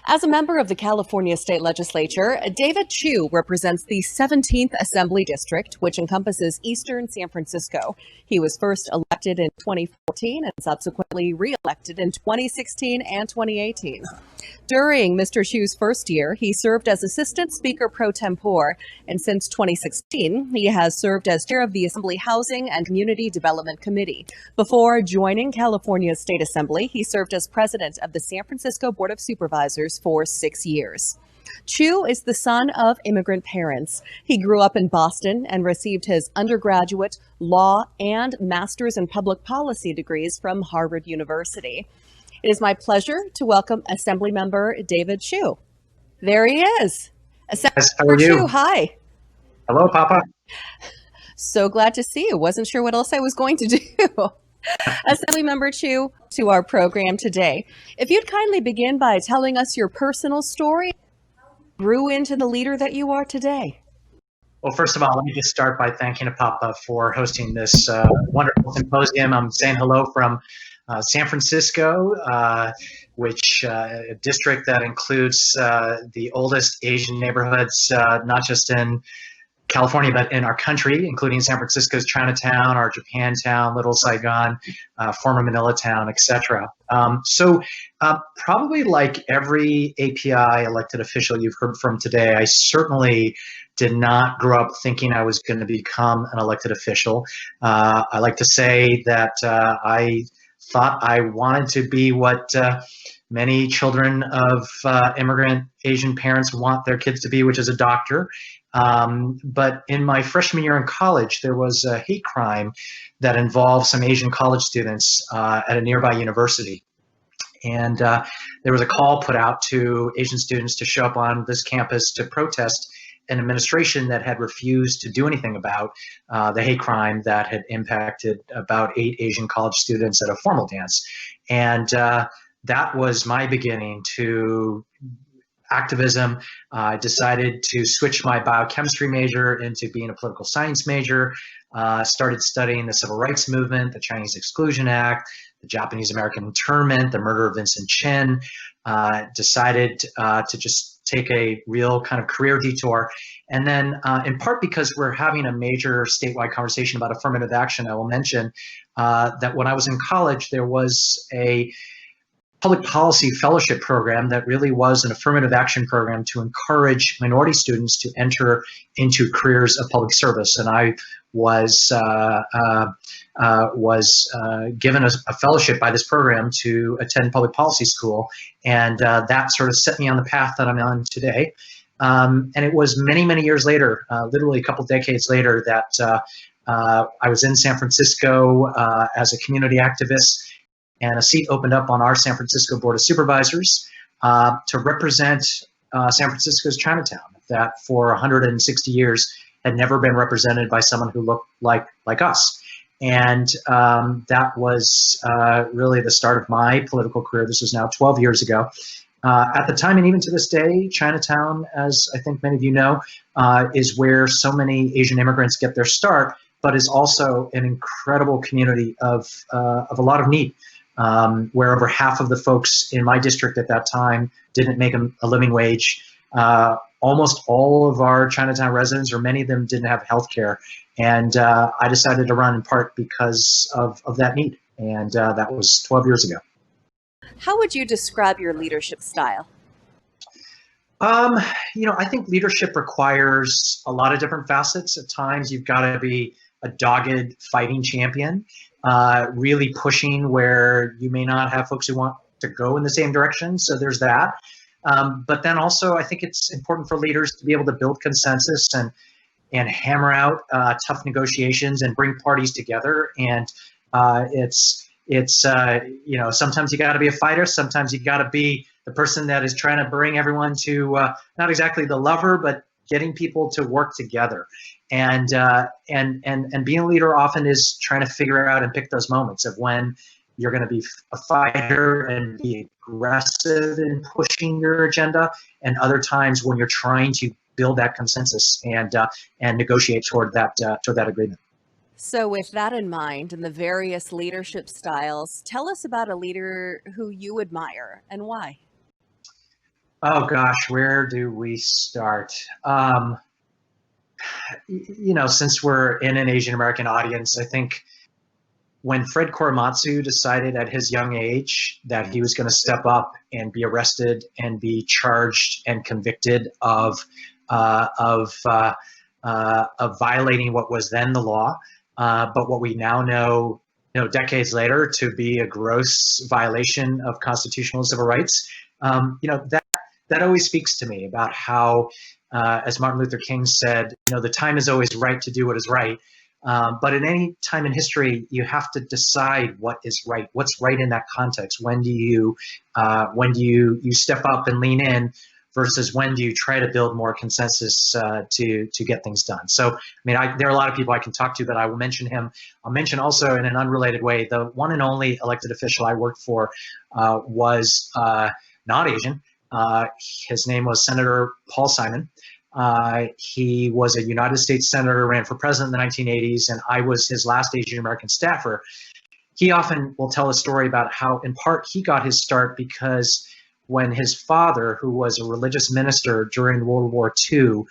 As a member of the California State Legislature, David Chiu represents the 17th Assembly District, which encompasses eastern San Francisco. He was first elected in 2014 and subsequently re-elected in 2016 and 2018. During Mr. Chiu's first year, he served as Assistant Speaker pro tempore, and since 2016, he has served as chair of the Assembly Housing and Community Development Committee. Before joining California's State Assembly, he served as president of the San Francisco Board of Supervisors for 6 years. Chiu is the son of immigrant parents. He grew up in Boston and received his undergraduate, law, and master's in public policy degrees from Harvard University. It is my pleasure to welcome Assemblymember David Chiu. There he is. Assemblymember Chiu, hi. Hello, Papa. So glad to see you. Wasn't sure what else I was going to do. Assemblymember Chiu, to our program today. If you'd kindly begin by telling us your personal story, how you grew into the leader that you are today. Well, first of all, let me just start by thanking APAPA for hosting this wonderful symposium. I'm saying hello from San Francisco, which a district that includes the oldest Asian neighborhoods, not just in California, but in our country, including San Francisco's Chinatown, our Japantown, Little Saigon, former Manila Town, etc. Probably like every API elected official you've heard from today, I certainly did not grow up thinking I was going to become an elected official. I like to say that I thought I wanted to be what many children of immigrant Asian parents want their kids to be, which is a doctor. But in my freshman year in college, there was a hate crime that involved some Asian college students at a nearby university. And there was a call put out to Asian students to show up on this campus to protest an administration that had refused to do anything about the hate crime that had impacted about 8 Asian college students at a formal dance. And that was my beginning to activism. I decided to switch my biochemistry major into being a political science major, started studying the Civil Rights Movement, the Chinese Exclusion Act, the Japanese American internment, the murder of Vincent Chin, decided to just take a real kind of career detour. And then in part because we're having a major statewide conversation about affirmative action, I will mention that when I was in college, there was a public policy fellowship program that really was an affirmative action program to encourage minority students to enter into careers of public service. And I was given a fellowship by this program to attend public policy school, and that sort of set me on the path that I'm on today. And it was many, many years later, literally a couple decades later, that I was in San Francisco as a community activist, and a seat opened up on our San Francisco Board of Supervisors to represent San Francisco's Chinatown, that for 160 years had never been represented by someone who looked like us. And that was really the start of my political career. This was now 12 years ago. At the time, and even to this day, Chinatown, as I think many of you know, is where so many Asian immigrants get their start, but is also an incredible community of a lot of need. Where over half of the folks in my district at that time didn't make a living wage. Almost all of our Chinatown residents, or many of them, didn't have health care. And I decided to run in part because of that need. And that was 12 years ago. How would you describe your leadership style? I think leadership requires a lot of different facets. At times, you've got to be a dogged fighting champion. Really pushing where you may not have folks who want to go in the same direction. So there's that. But then also, I think it's important for leaders to be able to build consensus and hammer out tough negotiations and bring parties together. And sometimes you got to be a fighter. Sometimes you got to be the person that is trying to bring everyone to not exactly the lover, but getting people to work together. And being a leader often is trying to figure out and pick those moments of when you're going to be a fighter and be aggressive in pushing your agenda, and other times when you're trying to build that consensus and negotiate toward that agreement. So with that in mind and the various leadership styles, tell us about a leader who you admire and why. Oh gosh, where do we start? Since we're in an Asian American audience, I think when Fred Korematsu decided at his young age that he was going to step up and be arrested and be charged and convicted uh, of uh, of violating what was then the law, but what we now know, decades later, to be a gross violation of constitutional civil rights. That always speaks to me about how, as Martin Luther King said, the time is always right to do what is right. But at any time in history, you have to decide what is right. What's right in that context? When do you step up and lean in, versus when do you try to build more consensus to get things done? So, I mean, there are a lot of people I can talk to, but I will mention him. I'll mention also, in an unrelated way, the one and only elected official I worked for was not Asian. His name was Senator Paul Simon. He was a United States Senator, ran for president in the 1980s, and I was his last Asian American staffer. He often will tell a story about how, in part, he got his start because when his father, who was a religious minister during World War II,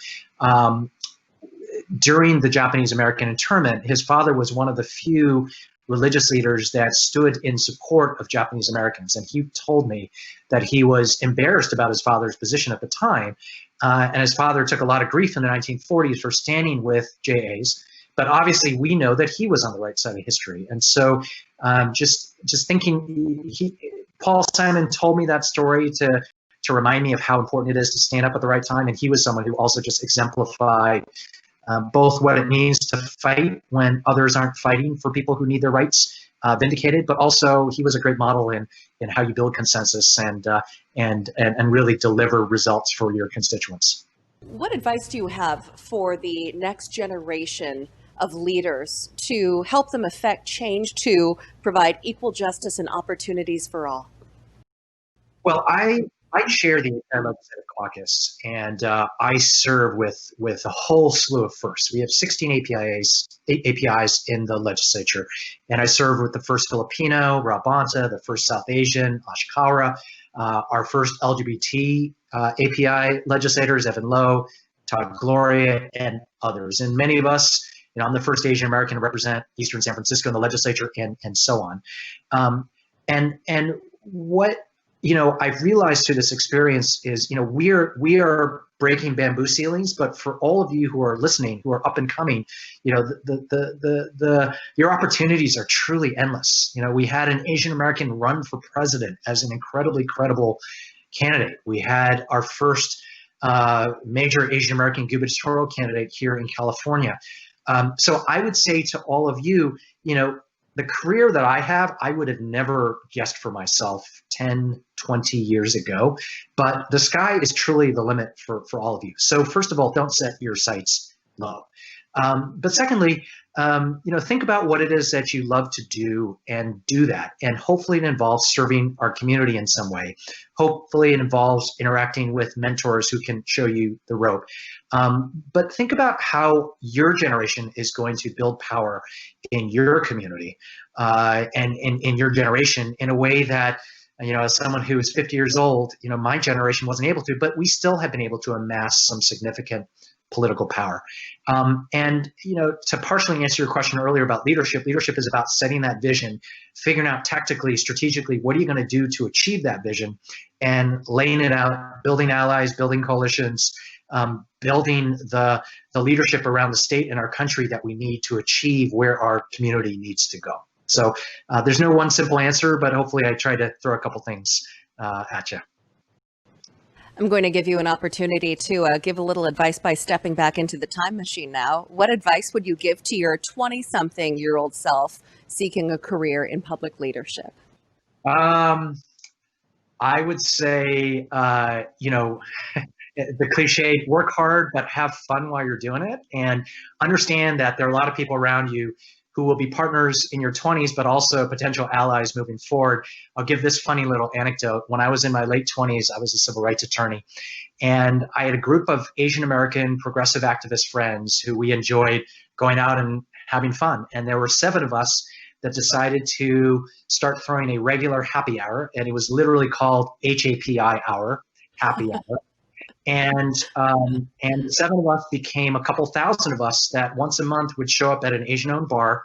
during the Japanese American internment, his father was one of the few religious leaders that stood in support of Japanese Americans. And he told me that he was embarrassed about his father's position at the time. And his father took a lot of grief in the 1940s for standing with JAs. But obviously, we know that he was on the right side of history. And so just thinking, Paul Simon told me that story to remind me of how important it is to stand up at the right time. And he was someone who also just exemplified both what it means to fight when others aren't fighting for people who need their rights vindicated, but also he was a great model in how you build consensus and really deliver results for your constituents. What advice do you have for the next generation of leaders to help them affect change to provide equal justice and opportunities for all? Well, I chair the Legislative Caucus, and I serve with a whole slew of firsts. We have 16 APIs in the legislature, and I serve with the first Filipino, Rob Bonta, the first South Asian, Ashikawa, our first LGBT API legislators, Evan Lowe, Todd Gloria, and others. And many of us, I'm the first Asian American to represent Eastern San Francisco in the legislature, and so on. And what I've realized through this experience is, we are breaking bamboo ceilings, but for all of you who are listening, who are up and coming, your opportunities are truly endless. We had an Asian American run for president as an incredibly credible candidate. We had our first major Asian American gubernatorial candidate here in California. So I would say to all of you, the career that I have, I would have never guessed for myself 10, 20 years ago, but the sky is truly the limit for all of you. So first of all, don't set your sights low. But secondly, think about what it is that you love to do and do that. And hopefully it involves serving our community in some way. Hopefully it involves interacting with mentors who can show you the rope. But think about how your generation is going to build power in your community and in your generation in a way that, as someone who is 50 years old, my generation wasn't able to, but we still have been able to amass some significant political power. And to partially answer your question earlier about leadership is about setting that vision, figuring out tactically, strategically, what are you going to do to achieve that vision, and laying it out, building allies, building coalitions, building the leadership around the state and our country that we need to achieve where our community needs to go. So there's no one simple answer, but hopefully I try to throw a couple things at you. I'm going to give you an opportunity to give a little advice by stepping back into the time machine now. What advice would you give to your 20-something-year-old self seeking a career in public leadership? I would say, the cliche, work hard, but have fun while you're doing it, and understand that there are a lot of people around you who will be partners in your 20s, but also potential allies moving forward. I'll give this funny little anecdote. When I was in my late 20s, I was a civil rights attorney, and I had a group of Asian American progressive activist friends who we enjoyed going out and having fun. And there were 7 of us that decided to start throwing a regular happy hour, and it was literally called HAPI hour, happy hour. And the seven of us became a couple thousand of us that once a month would show up at an Asian-owned bar,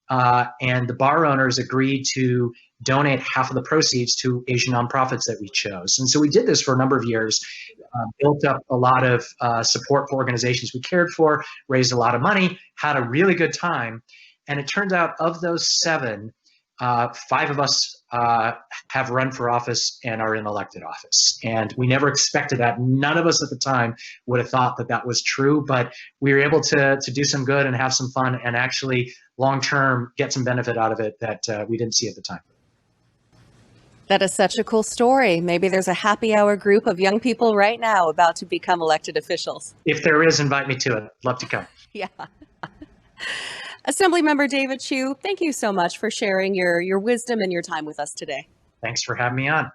and the bar owners agreed to donate half of the proceeds to Asian nonprofits that we chose. And so we did this for a number of years, built up a lot of support for organizations we cared for, raised a lot of money, had a really good time. And it turns out of those seven, five of us have run for office and are in elected office. And we never expected that. None of us at the time would have thought that that was true, but we were able to do some good and have some fun and actually long-term get some benefit out of it that we didn't see at the time. That is such a cool story. Maybe there's a happy hour group of young people right now about to become elected officials. If there is, invite me to it. Love to come. Yeah. Assemblymember David Chiu, thank you so much for sharing your wisdom and your time with us today. Thanks for having me on.